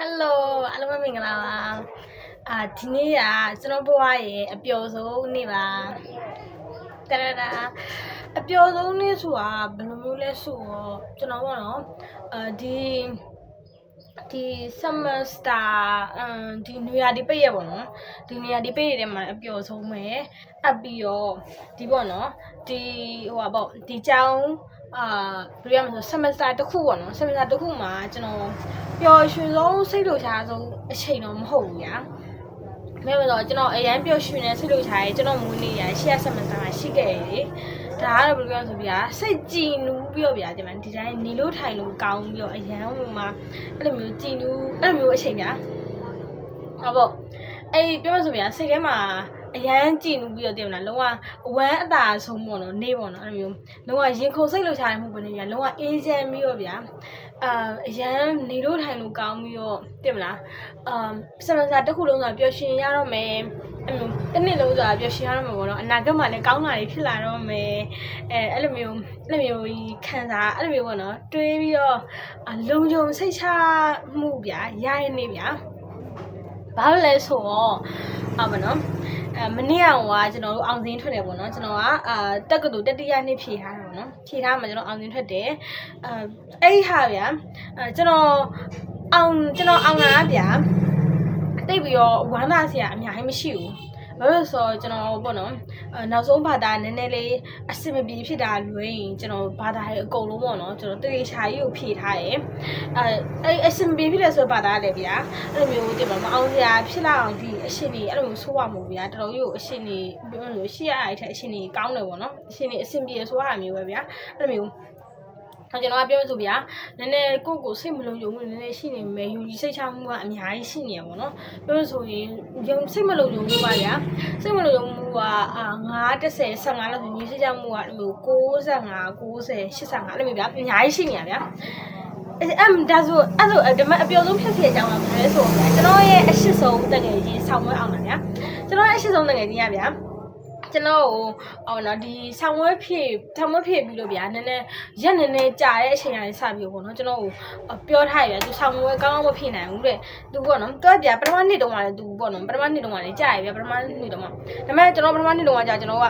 Hello အားလုံးပဲမင်္ဂလာပါဒီနေ့ကကျွန်တော်ဘဝရဲ့အပျော်ဆုံးနေ့ပါတရတာအပျော်ဆုံးနေ့ဆိုတာဘယ်လိုမျိုးလဲဆိုတော့ကျွန်တော်ပေါ့နော်ဒီ semester ဒီနွေရာသီပိတ်ရပေါ့နော်ဒီနွေရာသီပိတ်ရတဲ့မှာအပျော်ဆုံးပဲအပြီးတော့ဒီပေါ့နော်ဒီပေါ့ဒီကျောင်းဘယ်လိုရမလဲဆို semester တစ်ခုပေါ့နော် semester တစ်ခုမှာကျွန်တော်ပျော်ရွှင်ဆုံးစိတ်လှုပ်ရှားဆုံးအချိန်တော့မဟုတ်ဘူးညာမဲမတော့ကျွန်တော်အရန်ပျော်ရွှင်နေစိတ်လှုပ်ရှားရဲကျွန်တော်မွေးနေ့ရရှေ့ semester မှာရှိခဲ့တယ်ဒါကတော့ဘယ်လိုပြောဆိုပြစိတ်ကြည်နူးပြီးတော့ဗျာဒီမှာဒီတိုင်းနေလို့ထိုင်လို့ကောင်းပြီးတော့အရန်ဟိုမှာအဲ့လိုမျိုးကြည်နူးအဲ့လိုမျိုးအချိန်ဗျာဟုတ်ပေါ့အဲ့ပြောဆိုပြစိတ်ထဲမှာအရန်ကြည်နူးပြီးတော့တင်မလားလုံးဝအဝမ်းအသာဆုံးပေါ့နော်နေပေါ့နော်အဲ့လိုမျိုးလုံးဝရင်ခုန်စိတ်လှုပ်ရှားနေမှုပဲနေဗျာလုံးဝအေးချမ်းပြီးတော့ဗျာအရန်နေလို့ထိုင်လို့ကောင်းပြီးတော့တင်မလားsemester တစ်ခုလုံးဆိုပျော်ရွှင်ရတော့မယ်အဲ့လိုတစ်နှစ်လုံးဆိုတာပျော်ရွှင်ရတော့မှာပေါ့နော်အနာဂတ်မှာလည်းကောင်းတာတွေဖြစ်လာတော့မယ်အဲ့လိုမျိုးခံစားအဲ့လိုမျိုးပေါ့နော်တွေးပြီးတော့လုံခြုံစိတ်ချမှုဗျာရရင်နေဗျာဘာလို့လဲဆိုတော့ဗောနော်မနေ့ကကျွန်တော်တို့အောင်စင်းထွက်တယ်ပေါ့နော်ကျွန်တော်ကတက္ကသိုလ်တတိယနှစ်ဖြေထားတာပေါ့နော်ဖြေထားမှာကျွန်တော်အောင်စင်းထွက်တယ်အဲ့ဒီဟာဗျာကျွန်တော်အောင်လာဗျာတိတ်ပြီးတော့ဝမ်းသာစရာအများကြီးမရှိဘူးဘာလို့ဆိုတော့ကျွန်တော်ပေါ့နော်နောက်ဆုံးဘာသာနည်းနည်းလေးအဆင်မပြေဖြစ်တာလွယ်ရင်ကျွန်တော်ဘာသာရဲ့အကုန်လုံးပေါ့နော်ကျွန်တော်တေချာကြီးကိုဖြည့်ထားတယ်အဲ့အဆင်မပြေဖြစ်တယ်ဆိုဘာသာလည်းဗျာအဲ့လိုမျိုးတင်ပါမအောင်စရာဖြစ်လာအောင်ဒီအရှင်ကြီးအဲ့လိုမျိုးဆိုးရမှာဗျာတော်တော်ကြီးကိုအရှင်ကြီးပြောလို့ရှိရတဲ့အထက်အရှင်ကြီးကောင်းတယ်ပေါ့နော်အရှင်ကြီးအဆင်ပြေဆိုရတာမျိုးပဲဗျာအဲ့လိုမျိုးကျွန်တော်ကပြောဆိုဗျာနည်းနည်းကိုစိတ်မလုံခြုံမှုနည်းနည်းရှိနေမယ်ယူကြီးစိတ်ချမှုကအများကြီးရှိနေရပေါ့နော်ပြောဆိုရင်စိတ်မလုံခြုံမှုပါဗျာစိတ်မလုံခြုံမှုက9:10 15လောက်ဆိုယူစိတ်ချမှုကအဲ့လို65 90 85အဲ့လိုမျိုးဗျာအများကြီးရှိနေရဗျာဒါဆိုဒီမှာအပျော်ဆုံးဖြစ်စီအကြောင်းကဘာလဲဆိုတော့ဗျာကျွန်တော်ရဲ့အရှိဆုံးတကယ်ကြီးဆောင်းမွေးအောင်တာဗျာကျွန်တော်ရဲ့အရှိဆုံးတကယ်ကြီးရဗျာကျွန်တော်နော်ဒီဆောင်းဝဲဖြည့်ပြီးလို့ဗျာနည်းနည်းကြာတဲ့အချိန်တိုင်းစပြီးပေါ့နော်ကျွန်တော်ပြောထားရဗျာသူဆောင်းဝဲကောင်းမဖြည့်နိုင်ဘူးတဲ့သူပေါ့နော်သူကဗျာပထမနှစ်တုန်းကလည်းသူပေါ့နော်ပထမနှစ်တုန်းကလည်းကြာရဗျာပထမနှစ်တုန်းကဒါပေမဲ့ကျွန်တော်ပထမနှစ်တုန်းကကြာကျွန်တော်က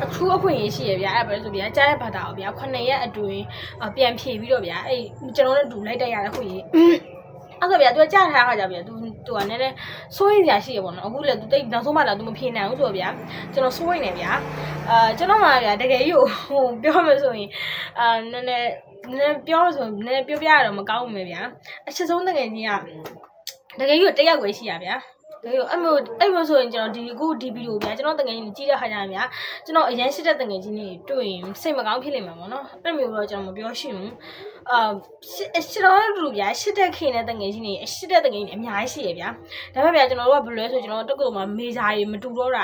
အခူးအခွင့်အရေးရှိရဗျာအဲ့ဒါပဲဆိုဗျာကြားရဘာသာဗျာ9ရက်အတွင်းပြန်ဖြည့်ပြီးတော့ဗျာအဲ့ကျွန်တော်နဲ့တူလိုက်တက်ရတဲ့ခွင့်ရေးအဲ့ဆိုဗျာသူကကြားထားတာကြဗျာသူကနည်းနည်းစိုးရိမ်စရာရှိရပေါ့နော်အခုလည်းသူတိတ်နောက်ဆုံးမှလာသူမဖြေနိုင်ဘူးဆိုတော့ဗျာကျွန်တော်စိုးရိမ်နေဗျာကျွန်တော်မှဗျာတကယ်ကြီးကိုပြောမှဆိုရင်နည်းနည်းပြောဆိုနည်းနည်းပြောပြရတော့မကောင်းဘူးဗျာအချက်ဆုံးတကယ်ကြီးကတကယ်ကြီးကိုတယောက်ွယ်ရှိရဗျာအဲ့မျိုးဆိုရင်ကျွန်တော်ဒီဗီဒီယိုဗျာကျွန်တော်တကယ်ကြီးကြည့်တဲ့ခါကျရင်ဗျာကျွန်တော်အရင်ရှိတဲ့တကယ်ကြီးနေတွေ့ရင်စိတ်မကောင်းဖြစ်လိမ့်မှာပေါ့နော်အဲ့မျိုးတော့ကျွန်တော်မပြောရှိဘူးရှစ်တော်တို့ဗျာရှစ်တဲ့ခင်တဲ့တငယ်ချင်းတွေရှစ်တဲ့တငယ်ချင်းအများကြီးရှိရဗျာဒါပေမဲ့ဗျာကျွန်တော်တို့ကဘယ်လိုလဲဆိုကျွန်တော်တို့တက္ကသိုလ်မှာမေဂျာတွေမတူတော့တ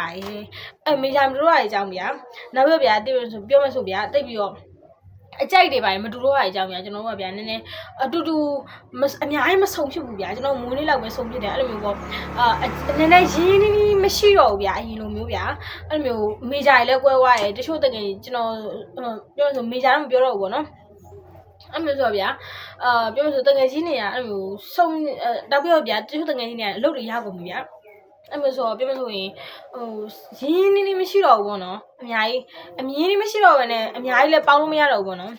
ာမေဂျာမတူတော့တာအကြောင်းဗျာနောက်ပြီးဗျာပြောမယ်ဆိုဗျာတိတ်ပြီးတော့အကြိုက်တွေပါမတူတော့တဲ့အကြောင်းဗျာကျွန်တော်တို့ကဗျာနည်းနည်းအတူတူအများကြီးမဆုံဖြစ်ဘူးဗျာကျွန်တော်မွေးနေ့လောက်ပဲဆုံဖြစ်တယ်အဲ့လိုမျိုးပေါ့နည်းနည်းရင်းနှီးမရှိတော့ဘူးဗျာအရင်လိုမျိုးဗျာအဲ့လိုမျိုးမေဂျာတွေလည်းကွဲသွားတယ်တချို့တကယ်ကျွန်တော်ပြောဆိုမေဂျာတော့မပြောတော့ဘူးပေါ့နော်အဲ့မျိုးဆိုဗျာပြောလို့ဆိုတငယ်ချင်းတွေကအဲ့လိုဆုံးတောက်ပြောဗျာတချို့တငယ်ချင်းတွေကအလုပ်တွေရကုန်ပြီဗျာအဲ့မျိုးဆိုပြောလို့ဆိုရင်ရင်းနှီးမရှိတော့ဘူးပေါ့နော်အများကြီးအမြင်မရှိတော့ဘဲနဲ့အများကြီးလည်းပေါင်းလို့မရတော့ဘူးပေါ့နော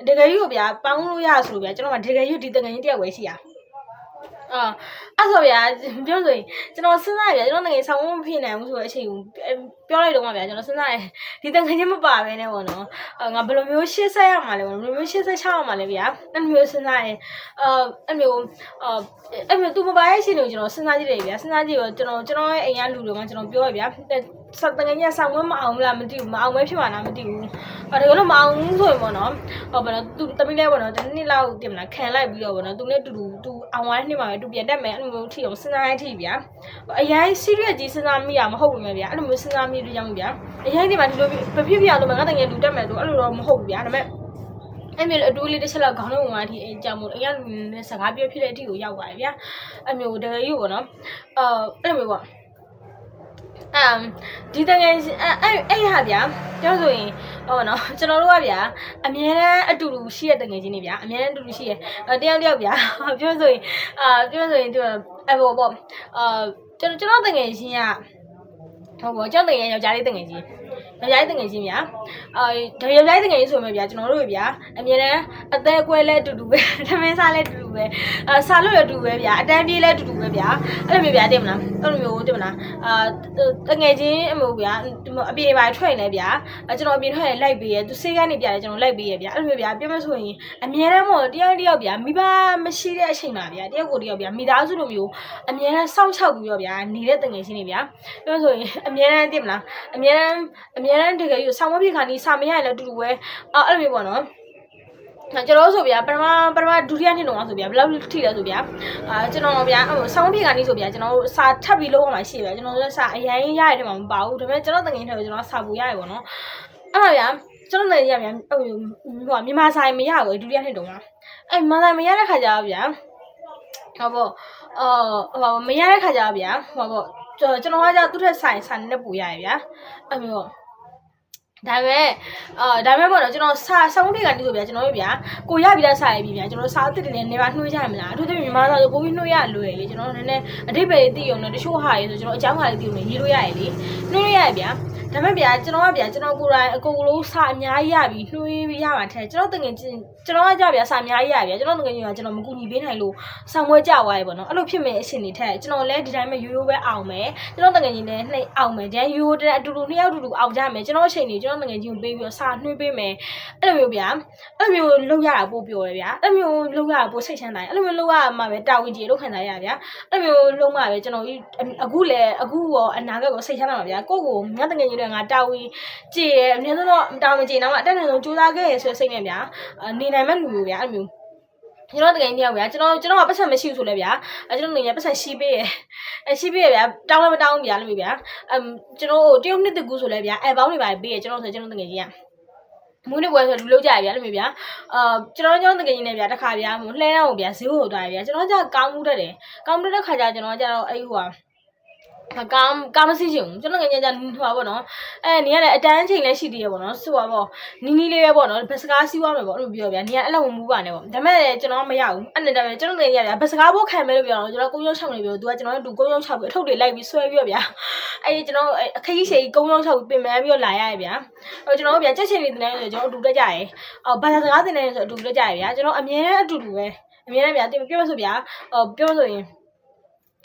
်တကယ်ကြီးကိုဗျာပေါင်းလို့ရဆိုလို့ဗျာကျွန်တော်ကတကယ်ကြီးဒီတငယ်ချင်းတယောက်ပဲရှိရအဲ့ဆိုဗျာပြောဆိုရင်ကျွန်တော်စဉ်းစားရဗျာကျွန်တော်ငယ်ဆောင်းမဖြစ်နိုင်ဘူးဆိုတဲ့အချိန်ကိုပြောလိုက်တော့မှဗျာကျွန်တော်စဉ်းစားရဒီတငယ်ချင်းမပါဘဲနဲ့ပေါ့နော်ငါဘယ်လိုမျိုးရှေ့ဆက်ရမှာလဲဘယ်လိုမျိုးရှေ့ဆက်ချရမှာလဲဗျာအဲ့မျိုးစဉ်းစားရင်အဲ့မျိုးသူမပါရဲ့အချိန်ကိုကျွန်တော်စဉ်းစားကြည့်တယ်ဗျာစဉ်းစားကြည့်တော့ကျွန်တော်ရဲ့အိမ်ကလူတွေကကျွန်တော်ပြောရဗျာတကယ်ကြီးဆောင်းမအောင်လားမသိဘူးမအောင်မဲဖြစ်မှာလားမသိဘူးတကယ်လို့မအောင်ဆိုရင်ပေါ့နော်ဘယ်လိုသူတမီးလေးပေါ့နော်တစ်နှစ်လောက်တင်မလားခံလိုက်ပြီးတော့ပေါ့နော်သူနဲ့တူအောင်ဝိုင်းနှစ်မှာပဲသူပြန်တက်မယ်အဲ့လိုမျိုးထီအောင်စဉ်းစားရထိဗျာအရင် serious ကြီးစဉ်းစားမိရမဟုတ်ဘူးဗျာအဲ့လိုမျိုးစဉ်းစားမိလို့ကြောင့်ဗျာအရင်ဒီမှာဒီလိုပြပြလို့ငါတကယ်လူတက်မယ်ဆိုအဲ့လိုတော့မဟုတ်ဘူးဗျာဒါပေမဲ့အဲ့မျိုးအတူလေးတစ်ချက်လောက်ခေါင်းလုံးဝင်သွားတဲ့အကြောင်းမို့အရင်စကားပြောဖြစ်တဲ့အထိကိုရောက်ပါတယ်ဗျာအဲ့မျိုးတကယ်ကြီးပေါ့နော်အဲ့လိုမျိုးပေါ့ဒီတကယ်အဲ့ဟာဗျာပြောဆိုရင် ဟုတ်နော်ကျွန်တော်တို့ကဗျာအမြဲတမ်းအတူတူရှိရတဲ့ငယ်ချင်းတွေဗျာအမြဲတမ်းအတူတူရှိရတယောက်ဗျာပြောဆိုရင်သူအဲ့ဘောပေါ့ကျွန်တော်တငယ်ချင်းကဟုတ်ပေါ့ကျွန်တော်တငယ်ယောက်ျားလေးတငယ်ချင်းယောက်ျားလေးတငယ်ချင်းဗျာဒါယောက်ျားလေးတငယ်ချင်းဆိုမှဗျာကျွန်တော်တို့ဗျာအမြဲတမ်းအသက်အကွဲလဲအတူတူပဲသမင်းစားလဲအတူတူပဲစားလို့ရအတူတူပဲဗျာအတန်းပြေးလဲအတူတူပဲဗျာအဲ့လိုမျိုးဗျာသိမလားအဲ့လိုမျိုးသိမလားတငယ်ချင်းအမို့ဗျာအပြေပါထွက်နေဗျာကျွန်တော်အပြင်ထွက်ရင်လိုက်ပေးရသူစေးကနေပြတယ်ကျွန်တော်လိုက်ပေးရဗျာအဲ့လိုမျိုးဗျာပြောမဆိုရင်အမြဲတမ်းမို့တယောက်ဗျာမိဘမရှိတဲ့အချိန်မှာဗျာတယောက်ကိုတယောက်ဗျာမိသားစုလိုမျိုးအမြဲတမ်းစောင့်ရှောက်ပြီးတော့ဗျာနေတဲ့တငယ်ချင်းတွေဗျာပြောဆိုရင်အမြဲတမ်းသိမလားအမြဲတမ်းတကယ်ယူဆောင်းမပြေခါနီးစာမရရင်လည်းအတူတူပဲအဲ့လိုမျိုးပေါ့နော်ကျွန်တော်ဆိုဗျာပထမဒုတိယနှစ်တော့ဆိုဗျာဘယ်လောက်ထိလဲဆိုဗျာကျွန်တော်ဗျာဆောင်းပြေခါနီးဆိုဗျာကျွန်တော်စာထပ်ပြီးလုံးအောင်ရှိဗျာကျွန်တော်တို့စာအရင်ရရတဲ့မှာမပါဘူးဒါပေမဲ့ကျွန်တော်တငယ်ထဲကိုကျွန်တော်စာပူရတယ်ပေါ့နော်အဲ့ဒါဗျာကျွန်တော်လည်းရဗျာမြန်မာစာမရဘူးဒုတိယနှစ်တော့အဲ့မြန်မာစာမရတဲ့ခါကျတော့ဗျာဟောပေါ့မရတဲ့ခါကျတော့ဗျာဟောပေါ့ကျွန်တော်ကသူ့ထက်စာနဲ့ပူရရဗျာအဲ့မျိုးဒါပေမဲ့ပေါ့နော်ကျွန်တော်ဆောင်းပြေကနေဆိုဗျာကျွန်တော်တို့ဗျာကိုရပြီးသားစာရေးပြီးဗျာကျွန်တော်စာအစ်စ်တွေလည်းနေပါနှွှေးကြရမလားအထူးသဖြင့်မြန်မာစာဆိုပိုပြီးနှွှေးရလွယ်လေကျွန်တော်နည်းနည်းအတိတ်ပဲသိရုံနဲ့တချို့ဟာရေးဆိုကျွန်တော်အကြောင်းဟာလေးသိရုံနဲ့ရေးလို့ရရလေနှွှေးလို့ရရဗျာဒါပေမဲ့ဗျာကျွန်တော်ကိုယ်တိုင်အကုန်လုံးစာအများကြီးရပြီးနှွှေးပြီးရမှာတဲ့ကျွန်တော်တကယ်ကျွန်တော်ကကြဗျာစာအများကြီးရဗျာကျွန်တော်တကယ်ကြီးကကျွန်တော်မကူညီပေးနိုင်လို့ဆောင်ဝဲကြသွားရေပေါ့နော်အဲ့လိုဖြစ်မဲ့အရှင်တွေထက်ကျွန်တော်လည်းဒီတိုင်းပဲရိုးပဲအောင်မယ်ကျွန်တော်တကယ်ကြီးလည်းနှိပ်အောင်မယ်တဲ့ရိုးတဲ့အတူတူနှစ်ယောက်အတူတူအောင်ကြမယ်ကျွန်တော်အချိန်တွေကျွန်တော်တကယ်ကြီးကိုပေးပြီးတော့စာနှွှေးပေးမယ်အဲ့လိုမျိုးဗျာအဲ့လိုမျိုးလုပ်ရတာပို့ပြောတယ်ဗျာအဲ့လိုမျိုးလုပ်ရတာပို့စိတ်ချမ်းသာတယ်အဲ့လိုမျိုးလုပ်ရမှာပဲတာဝန်ကြီးလုပ်ခံစားရဗျာအဲ့လိုမျိုးလုပ်မှပဲကျွန်တော်အခုရောအနာဂတ်ကိုစိတ်ချမ်းသာမှာဗျာကိုယ့်ကိုငါတကယ်ကြီးလည်းငါတာဝန်ကြည်တယ်အများဆုံးတော့တာဝန်ကြည်တော့အတက်နေဆုံးကြိုးစားခဲ့ရဆိုစိတ်နဲ့ဗျာနေနိုင်မဲ့လူမျိုးဗျာအဲ့လိုမျိုးကျွန်တော်တကယ်ကြီးဗျာကျွန်တော်ကပတ်စံမရှိဘူးဆိုလဲဗျာကျွန်တော်ငယ်ပတ်စံရှိပေးရရှိပေးရဗျာတောင်းလည်းမတောင်းဗျာလို့ဗျာကျွန်တော်တရုတ်နှစ်တကူဆိုလဲဗျာပေါင်းတွေပါပေးရကျွန်တော်ဆိုကျွန်တော်တကယ်ကြီးကမွေးနေ့ပွဲဆိုလူလုံးကြရဗျာလို့ဗျာကျွန်တော်တကယ်ကြီးနေဗျာတခါဗျာလှဲတန်းကိုဗျာဈေးကိုသွားရဗျာကျွန်တော်ကကောင်းမှုတဲ့ခါကျကျွန်တော်ကတော့အဲ့ဟိုကာမစီရှင်ကျွန်တော်ငယ်ဟိုပါပေါ့နော်နေရတဲ့အတန်းချိန်လည်းရှိသေးရပေါ့နော်ဆိုပါပေါ့နီးလေးပဲပေါ့နော်ဘတ်စကားစီးသွားမယ်ပေါ့လို့ပြောဗျာနေရအဲ့လောက်မူးပါနဲ့ပေါ့ဒါပေမဲ့ကျွန်တော်မရဘူးအဲ့နဲ့ဒါပေမဲ့ကျွန်တော်ငယ်ရဗျာဘတ်စကားဖို့ခံမယ်လို့ပြောတော့ကျွန်တော်ကုန်းရုံး6နေပြောသူကကျွန်တော်တို့ကုန်းရုံး6ပြီးအထုပ်တွေလိုက်ပြီးဆွဲပြီးတော့ဗျာအဲ့ကျွန်တော်အခကြီးရှည်ကုန်းရုံး6ပြီးပင်ပန်းပြီးတော့လာရရဗျာကျွန်တော်ဗျာကြက်ချင်နေတဲ့ဆိုကျွန်တော်အတူတက်ကြရဘာသာစကားတင်နေဆိုအတူတက်ကြရဗျာကျွန်တော်အမြဲတမ်းအတူတူပဲအမြဲတမ်းဗျာပြောဆိုဗျာပြောဆိုရင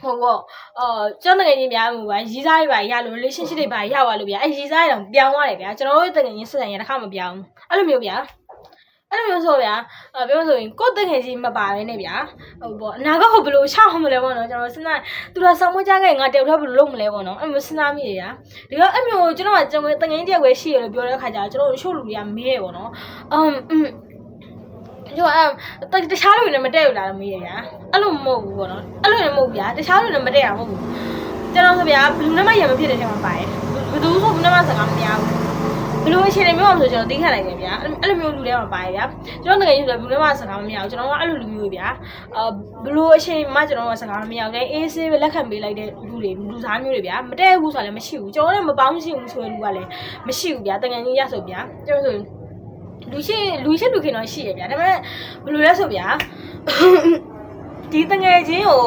်ဟုတ်ပေါ့ကျွန်တော်တကယ်ကြီးများမှုပါရီးစားတွေပါရလို့ relationship တွေပါရသွားလို့ဗျာအဲ့ရီးစားတွေတော့ပြောင်းသွားတယ်ဗျာကျွန်တော်တို့တကယ်ကြီးဆက်ဆံရတစ်ခါမပြောင်းအဲ့လိုမျိုးဗျာအဲ့လိုမျိုးဆိုဗျာပြောဆိုရင်ကိုယ်တကယ်ကြီးမပါဘဲနဲ့ဗျာဟုတ်ပေါ့အနာကဟုတ်ဘယ်လိုရှောက်မလဲပေါ့နော်ကျွန်တော်စဉ်းစားသူတို့ဆောင်းမကြခဲ့ငါတယောက်တည်းဘယ်လိုလုပ်မလဲပေါ့နော်အဲ့မျိုးစဉ်းစားမိရဗျာဒီတော့အဲ့မျိုးကျွန်တော်တကယ်ကြီးတယောက်ပဲရှိရလို့ပြောတဲ့အခါကျတော့ကျွန်တော်ရှို့လူတွေကမေးရပေါ့နော်ကျွန်တော်တခြားလူတွေနဲ့မတည့်ရလားမေးရဗျာအဲ့လိုမဟုတ်ဘူးပေါ့နော်အဲ့လိုလည်းမဟုတ်ဗျာတခြားလူတွေနဲ့မတည့်ရမဟုတ်ဘူးကျွန်တော်ဆိုဗျာဘလူးနဲ့မရမဖြစ်တဲ့ထဲမှာပါတယ်ဘယ်သူဆိုဘလူးနဲ့မစကားမပြောဘူးဘလူးအခြေအနေမျိုးအောင်ဆိုကျွန်တော်သိခံနိုင်တယ်ဗျာအဲ့လိုမျိုးလူတွေမှာပါတယ်ဗျာကျွန်တော်တကယ်ကြီးဆိုဘလူးနဲ့မစကားမပြောဘူးကျွန်တော်ကအဲ့လိုလူမျိုးဗျာဘလူးအခြေအနေမှာကျွန်တော်ကစကားမပြောဘူးအေးဆေးပဲလက်ခံပေးလိုက်တဲ့လူစားမျိုးတွေဗျာမတည့်ဘူးဆိုတာလည်းမရှိဘူးကျွန်တော်လည်းမပေါင်းရှိဘူးဆိုတဲ့လူကလည်းမရှိဘူးဗျာတကယ်ကြီးရဆိုဗျာကျွန်တော်ဆိုလူခင်တော့ရှိရဗျာဒါပေမဲ့ဘယ်လိုလဲဆိုဗျာဒီတငယ်ချင်းကို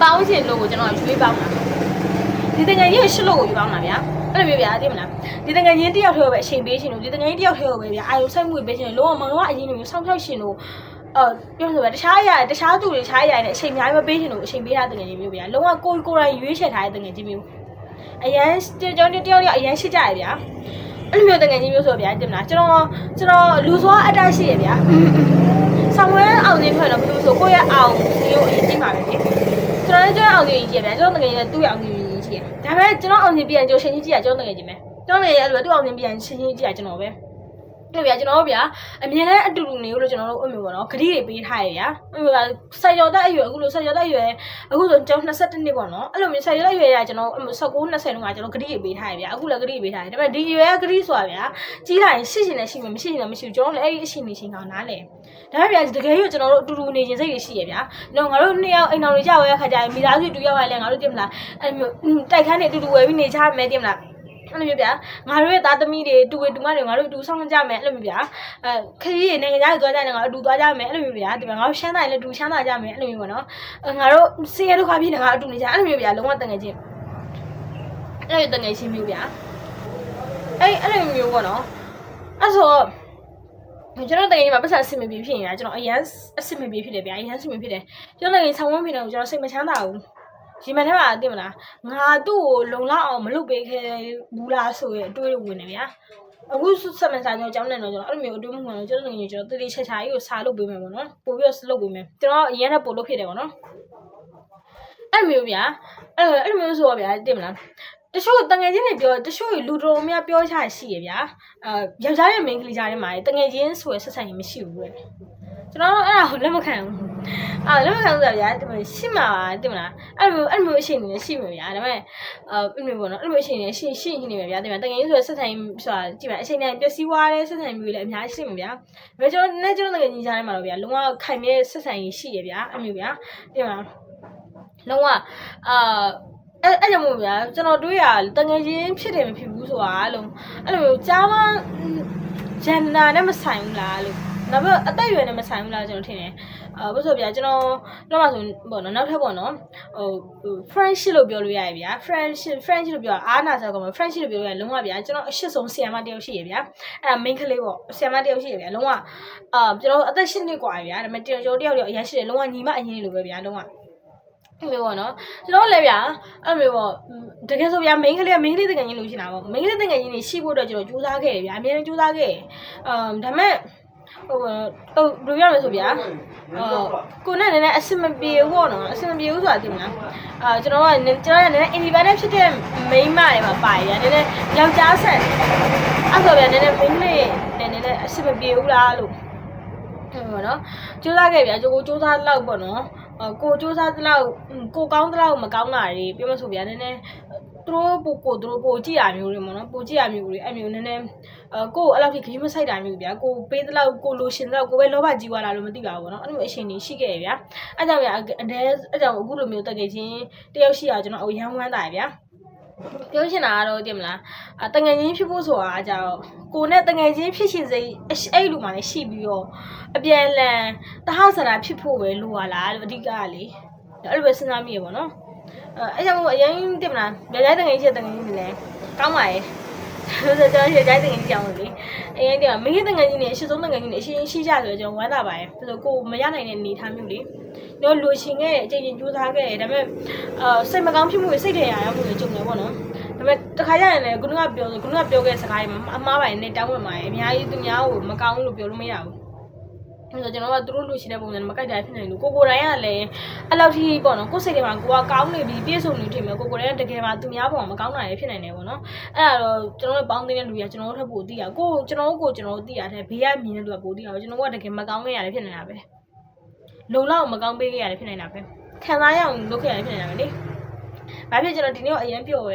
ပေါင်းချင်လို့ကိုကျွန်တော်ရွေးပေါင်းတာဒီတငယ်ချင်းကိုရှစ်လို့ကိုရွေးပေါင်းတာဗျာအဲ့လိုမျိုးဗျာသိမလားဒီတငယ်ချင်းတယောက်တည်းကိုပဲအချိန်ပေးချင်လို့ဒီတငယ်ချင်းတယောက်တည်းကိုပဲဗျာအာရုံစိုက်မှုပေးချင်လို့လုံးဝအရင်လိုမျိုးစောင့်ရှောက်ရှင်လို့ပြောဆိုဗျာတခြားသူတွေတခြားအရာတွေအချိန်များမပေးချင်လို့အချိန်ပေးထားတဲ့တငယ်ချင်းမျိုးဗျာလုံးဝကိုယ်တိုင်ရွေးချယ်ထားတဲ့တငယ်ချင်းမျိုးအရန်ကျွန်တော်တယောက်အရန်ရှိကြရဗျာအဲ့လိုမျိုးတကယ်ကြီးမျိုးဆိုဗျာတင်မလားကျွန်တော်လူစွာအတိုက်ရှိရဗျာဆောင်းဝဲအောင်နေထွက်တော့ဘယ်လိုဆိုကိုယ့်ရဲ့အောင်စီကိုအရင်ကြည့်ပါမယ်ကျွန်တော်လည်းကျွန်တော်အောင်စီကြီးကြည့်ဗျာကျွန်တော်တကယ်ကြီးသူ့ရဲ့အောင်စီကြီးကြည့်ဒါပေမဲ့ကျွန်တော်အောင်စီပြန်ကြိုရှင်းကြီးကြည့်ရကျွန်တော်တကယ်ကြီးမယ်ကျွန်တော်လည်းအဲ့လိုသူ့အောင်စီပြန်ရှင်းကြီးကြည့်ရကျွန်တော်ပဲဟုတ်ဗျာကျွန်တော်တို့ဗျာအမြဲတမ်းအတူတူနေလို့ကျွန်တော်တို့အမျိုးပေါ့နော်ဂတိတွေပေးထားရဗျာအမျိုးကဆက်ရောတက်အရွယ်အခုလိုဆက်ရောတက်အရွယ်အခုဆိုကျွန်တော်22နှစ်ပေါ့နော်အဲ့လိုမျိုးဆက်ရောတက်အရွယ်ရကျွန်တော်19 20တုန်းကကျွန်တော်ဂတိတွေပေးထားရဗျာအခုလည်းဂတိတွေပေးထားတယ်ဒါပေမဲ့ဒီရွယ်ကဂတိဆိုတာဗျာကြီးလာရင်ရှိရှင်လည်းရှိမယ်မရှိရှင်လည်းမရှိဘူးကျွန်တော်လည်းအဲ့ဒီအရှင်နေရှင်ကောင်နားလေဒါပေမဲ့ဗျာတကယ်ကြီးကျွန်တော်တို့အတူတူနေခြင်းစိတ်တွေရှိရဗျာတော့ငါတို့နှစ်ယောက်အိမ်တော်တွေကြောက်ရတဲ့ခါကျရင်မိသားစုတူရောက်ရလဲငါတို့တင်မလားအဲ့မျိုးတိုက်ခန်းတွေအတူတူဝယ်ပြီးနေကြမယ်တင်မလား အဲ့လိုမျိုးဗျာငါတို့ရဲ့သားသမီးတွေတူဝေတူမတွေငါတို့တူဆောင်ကြမယ်အဲ့လိုမျိုးဗျာခရီးနိုင်ငံသားတွေသွားကြတယ်ငါတို့တူသွားကြမယ်အဲ့လိုမျိုးဗျာဒီမှာငါတို့ရှမ်းသားတွေလည်းတူရှမ်းသားကြမယ်အဲ့လိုမျိုးပေါ့နော်ငါတို့ဆင်းရဲဒုက္ခဖြစ်နေငါတို့တူနေကြအဲ့လိုမျိုးဗျာလုံးဝတန်ငယ်ချင်းအဲ့လိုတန်ငယ်ချင်းမျိုးဗျာအဲ့လိုမျိုးပေါ့နော်အဲ့ဆိုကျွန်တော်တကယ်မှာပတ်စံအဆင်မပြေဖြစ်နေတာကျွန်တော်အရန်အဆင်မပြေဖြစ်တယ်ဗျာအရန်အဆင်မပြေဖြစ်တယ်ကျွန်တော်တကယ်ဆောင်းဝန်းဖြစ်နေတော့ကျွန်တော်စိတ်မချမ်းသာဘူးဒီမှာထဲမှာသိမလားငါသူ့ကိုလုံလောက်အောင်မလုပ်ပေးခဲ့ဘူးလားဆိုရင်အတွေးဝင်နေဗျာအခုဆက်မစားကျွန်တော်ကြောင်းနေတော့ကျွန်တော်အဲ့လိုမျိုးအတွေးမှန်တော့ကျွန်တော်ငယ်ကျွန်တော်တတိချက်ချာကြီးကိုစားလုပ်ပေးမယ်ပေါ့နော်ပို့ပြီးတော့လုပ်ပေးမယ်ကျွန်တော်အရန်နဲ့ပို့လုပ်ဖြစ်တယ်ပေါ့နော်အဲ့လိုမျိုးဗျာအဲ့လိုမျိုးဆိုတော့ဗျာသိမလားတချို့တငယ်ချင်းတွေပြောတချို့လူတော်များပြောချရှိရဗျာယောက်ျားရဲ့ main ကလေးကြားထဲမှာတငယ်ချင်းဆိုရဆက်ဆံရင်မရှိဘူးလေကျွန်တော်အဲ့ဒါကိုလက်မခံဘူးလက်မခံဘူးဆိုဗျာဒီမှာရှိမှာတင်မလားအဲ့လိုမျိုးအချိန်နေရှိမှာဗျာဒါပေမဲ့အဲ့လိုပေါ့နော်အဲ့လိုမျိုးအချိန်နေရှိနေမှာဗျာတင်မလားတငယ်ချင်းဆိုရဆက်ဆံရင်ဆိုတာကြည့်ပါအချိန်တိုင်းပျက်စီးသွားတဲ့ဆက်ဆံမျိုးလည်းအများကြီးရှိမှာဗျာဒါပေမဲ့ကျွန်တော်တငယ်ချင်းကြားထဲမှာတော့ဗျာလုံးဝခိုင်မြဲဆက်ဆံရင်ရှိရဗျာအဲ့လိုဗျာတင်မလားလုံးဝအဲ့ကြောင့်မို့ဗျာကျွန်တော်တွေးရတငယ်ချင်းဖြစ်တယ်မဖြစ်ဘူးဆိုတာလုံးအဲ့လိုမျိုးကြားမဂျန်နာနဲ့မဆိုင်ဘူးလားလို့နောက်ပြီးအသက်အရွယ်နဲ့မဆိုင်ဘူးလားကျွန်တော်ထင်တယ်ဘာလို့ဆိုဗျာကျွန်တော်တော့မှဆိုပေါ့နော်နောက်ထပ်ပေါ့နော်friendship လို့ပြောလို့ရရဗျာ friendship လို့ပြောအားနာစားကောင်းမှာ friendship လို့ပြောလို့ရလုံးဝဗျာကျွန်တော်အရှိဆုံးဆီယမ်မတယောက်ရှိရဗျာအဲ့ဒါ main ကလေးပေါ့ဆီယမ်မတယောက်ရှိရဗျာလုံးဝကျွန်တော်အသက်8နှစ်กว่าဗျာဒါပေမဲ့ကျွန်တော်တယောက်အရင်ရှိတယ်လုံးဝညီမအရင်လိုပဲဗျာလုံးဝအဲ့လိုပေါ့နော်ကျွန်တော်လည်းဗျာအဲ့လိုပေါ့တကယ်ဆိုဗျာ main ကလေးတကယ်ချင်းလို့ရှိတာပေါ့ main ကလေးတကယ်ချင်းနေရှိဖို့အတွက်ကျွန်တော်ကြိုးစားခဲ့တယ်ဗျာအများကြီးကြိုးစားခဲ့ဒါပေမဲ့ဘယ်လိုပြောရမလဲဆိုဗျာကိုနဲ့နည်းနည်းအဆင်မပြေဘူးပေါ့နော်အဆင်မပြေဘူးဆိုတာသိမလားကျွန်တော်ကနည်းနည်း independent ဖြစ်တဲ့ main မတွေမှာပါရဗျာနည်းနည်းယောက်ျားဆက်အဲ့ဆိုဗျာနည်းနည်း main လေးနည်းနည်းအဆင်မပြေဘူးလားလို့ဟုတ်နော်ကြိုးစားခဲ့ဗျာကြိုးစားလောက်ပေါ့နော်ကိုစူးစမ်းသလောက်ကိုကောင်းသလောက်မကောင်းတာတွေပြောမဆိုဗျာနည်းနည်းသူတို့ပိုကြည့်ရမျိုးတွေပေါ့နော်ပိုကြည့်ရမျိုးတွေအဲ့မျိုးနည်းနည်းကိုအဲ့လောက်ထိခရီးမဆိုင်တာမျိုးဗျာကိုပေးသလောက်ကိုလိုရှင်သလောက်ကိုပဲလောဘကြီးသွားတာလို့မသိပါဘူးပေါ့နော်အဲ့လိုအရှင်ကြီးရှိခဲ့ရဗျာအဲ့ကြောင့်ဗျာအဲ့ကြောင့်အခုလိုမျိုးတကယ်ချင်းတယောက်ရှိရကျွန်တော်အရန်ဝမ်းတာရဗျာပြောချင်တာကတော့သိမလားတငယ်ချင်းဖြစ်ဖို့ဆိုတာကြတော့ကိုနဲ့တငယ်ချင်းဖြစ်ရှင်စိအဲ့လူမှလည်းရှိပြီးတော့အပြန်လန်တဟဆရာဖြစ်ဖို့ပဲလိုရလားလို့အဓိကကလေအဲ့လိုပဲစဉ်းစားမိရပေါ့နော်အဲ့ကြောင့်အရင်သိမလားလက်တငယ်ချင်းတွေလည်းကောင်းပါရဲ့ဆိုတော့ကျွန်တော်ရိုက်တငယ်ချင်းကြောင်းလေအရင်တည်းကမင်းတငယ်ချင်းတွေအရှိဆုံးတငယ်ချင်းတွေအရှိရှိကြဆိုတော့ကျွန်တော်ဝမ်းသာပါရဲ့ဆိုတော့ကိုမရနိုင်တဲ့အနေထားမျိုးလေတော့လိုချင်ခဲ့အချိန်ချင်းကြိုးစားခဲ့တယ်ဒါပေမဲ့စိတ်မကောင်းဖြစ်မှုစိတ်ထင်ရမှုတွေကြုံတယ်ပေါ့နော်ဒါပေမဲ့တခါကျရင်လည်းခုနကပြောခဲ့စကားတွေမှာအမှားပိုင်းနဲ့တောင်းဝင်ပါရဲ့အများကြီးသူများကိုမကောင်းလို့ပြောလို့မရဘူးဆိုတော့ကျွန်တော်ကသူတို့လိုချင်တဲ့ပုံစံနဲ့မကိုက်တာဖြစ်နေလို့ကိုတိုင်းကလည်းအဲ့လောက်ထိပေါ့နော်ကိုစိတ်ထဲမှာကိုကကောင်းနေပြီပြည့်စုံနေတယ်မျိုးကိုတိုင်းကတကယ်မှသူများပုံမကောင်းတာလည်းဖြစ်နေတယ်ပေါ့နော်အဲ့ဒါတော့ကျွန်တော်တို့ပေါင်းသိတဲ့လူတွေကကျွန်တော်တို့ထပ်ပို့သိရကျွန်တော်တို့သိရတဲ့ဘေးကမြင်တဲ့လူကပို့သိရကျွန်တော်ကတကယ်မကောင်းခဲ့ရတယ်ဖြစ်နေတာပဲလုံလောက်မကောင်းပေးခဲ့ရတယ်ဖြစ်နေတာပဲခံစားရအောင်လုပ်ခဲ့ရတယ်ဖြစ်နေတာပဲလေဘာဖြစ်ကျွန်တော်ဒီနေ့ကအရင်ပြောရ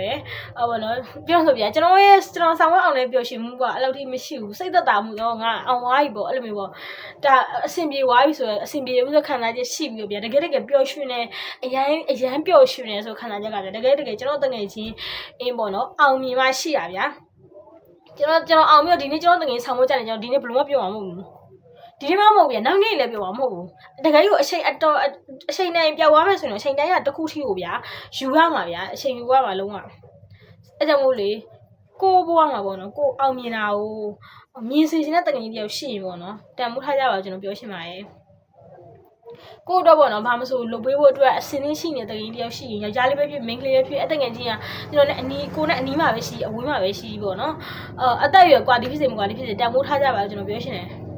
ဲဘောနော်ပြောဆိုပြကျွန်တော်ဆောင်ဝတ်အောင်လည်းပြောရှင်မှုကအဲ့လောက်ထိမရှိဘူးစိတ်သက်သာမှုတော့ငါအောင်ဝါးကြီးပေါ့အဲ့လိုမျိုးပေါ့ဒါအဆင်ပြေဝါးပြီဆိုရင်အဆင်ပြေဘူးဆိုခံစားချက်ရှိပြီးတော့ဗျာတကယ်ပျော်ရွှင်နေအရန်ပျော်ရွှင်နေဆိုခံစားချက်ကဗျာတကယ်ကျွန်တော်တငယ်ချင်းအင်းပေါ့နော်အောင်မြင်မှရှိရဗျာကျွန်တော်အောင်ပြီးတော့ဒီနေ့ကျွန်တော်တငယ်ဆောင်ဝတ်ကြတယ်ကျွန်တော်ဒီနေ့ဘယ်လိုမှပြောမှာမဟုတ်ဘူးဒီနေ့မှမဟုတ်ဗျာနောက်နေ့လည်းပြောမှာမဟုတ်ဘူးတကယ်ကိုအချိန်တိုင်းပြောက်သွားမယ်ဆိုရင်အချိန်တိုင်းကတစ်ခုထီကိုဗျာယူရမှာဗျာအချိန်ယူရမှာလုံးဝအဲ့ကြောင့်မို့လေကိုဘွားမှာပေါ့နော်ကိုအောင်မြင်တာကိုမြင်စေချင်တဲ့တကယ်ကြီးတယောက်ရှိရင်ပေါ့နော်တန်မိုးထားကြပါကျွန်တော်ပြောရှင်းပါရဲ့ကိုတော့ပေါ့နော်ဘာမဆိုလုပ်ပေးဖို့အတွက်အစင်းင်းရှိနေတဲ့တကယ်ကြီးတယောက်ရှိရင်ယောက်ျားလေးပဲဖြစ် main ကလေးပဲဖြစ်အတငယ်ချင်းကကျွန်တော်လည်းကိုနဲ့အနီးမှာပဲရှိအဝေးမှာပဲရှိပေါ့နော်အသက်ရွယ်ကွာဒီဖြစ်စေမကွာဒီဖြစ်စေတန်မိုးထားကြပါကျွန်တော်ပြောရှင်းတယ်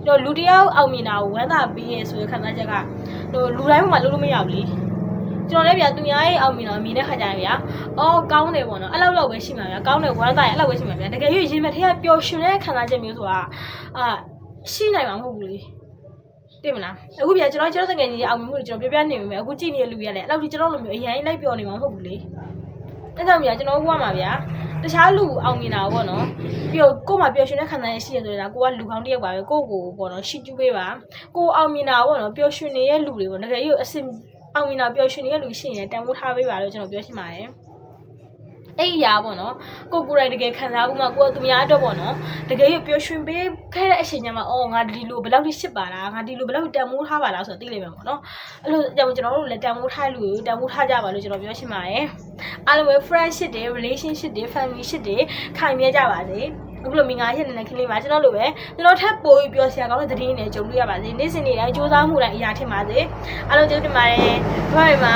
တော့လူတယောက်အောင်မြင်တာကိုဝမ်းသာပေးရဲဆိုတဲ့ခံစားချက်ကလူတိုင်းမှာလုပ်လို့မရဘူးလေကျွန်တော်လည်းဗျာသူများရဲ့အောင်မြင်တော့မြင်တဲ့ခါကျရင်ဗျာကောင်းတယ်ပေါ့နော်အဲ့လောက်ပဲရှိမှာဗျာကောင်းတယ်ဝမ်းသာရင်အဲ့လောက်ပဲရှိမှာဗျာတကယ်ရွေးရင်မထဲကပျော်ရွှင်တဲ့ခံစားချက်မျိုးဆိုတာရှိနိုင်မှာမဟုတ်ဘူးလေသိမလားအခုဗျာကျွန်တော်တကယ်ကြီးအောင်မြင်မှုတွေကျွန်တော်ပြနေပြီမယ်အခုကြည့်နေတဲ့လူတွေကလည်းအဲ့လောက်ကြီးကျွန်တော်လိုမျိုးအရင်လိုက်ပျော်နေမှာမဟုတ်ဘူးလေအဲ့ကြောင့်ဗျာကျွန်တော်ကမှာဗျာတခြားလူအောင်မြင်တာပေါ့နော်ပြီးတော့ကို့မှာပျော်ရွှင်တဲ့ခံစားရရှိရဆိုတာကိုကလူကောင်းတစ်ယောက်ပါပဲကိုပေါ့နော်ရှိကျူးပေးပါကိုအောင်မြင်တာပေါ့နော်ပျော်ရွှင်နေတဲ့လူတွေပေါ့တကယ်ကြီးအစင်အောင်မြင်တာပျော်ရွှင်နေတဲ့လူရှိရင်တန်ဖိုးထားပေးပါလို့ကျွန်တော်ပြောချင်ပါတယ် အဲ့ရပါတော့ကိုကိုရိုက်တကယ်ခံစားမှုမှာကိုကသူများအတွက်ပေါ့နော်တကယ်ရပျော်ရွှင်ပေးခဲ့တဲ့အချိန်ကျမှအော်ငါဒီလိုဘယ်လောက်ထိရှစ်ပါလားငါဒီလိုဘယ်လောက်တန်မိုးထားပါလားဆိုတော့သိလိမ့်မယ်ပေါ့နော်အဲ့လိုကြောင့်ကျွန်တော်တို့လည်းတန်မိုးထားလူတန်မိုးထားကြပါလို့ကျွန်တော်ပြောချင်ပါတယ်အားလုံးပဲ friendship တွေ relationship တွေ family ship တွေခိုင်မြဲကြပါစေအခုလိုမိငါရက်နေတဲ့ခလေးမှာကျွန်တော်လိုပဲကျွန်တော်ထပ်ပို့ပြီးပြောစရာကောင်းတဲ့သတင်းတွေကြုံတွေ့ရပါစေနေ့စဉ်နေ့တိုင်းစူးစမ်းမှုတိုင်းအရာထင်ပါစေအားလုံးကျေးဇူးတင်ပါတယ်ဘိုင်မှာ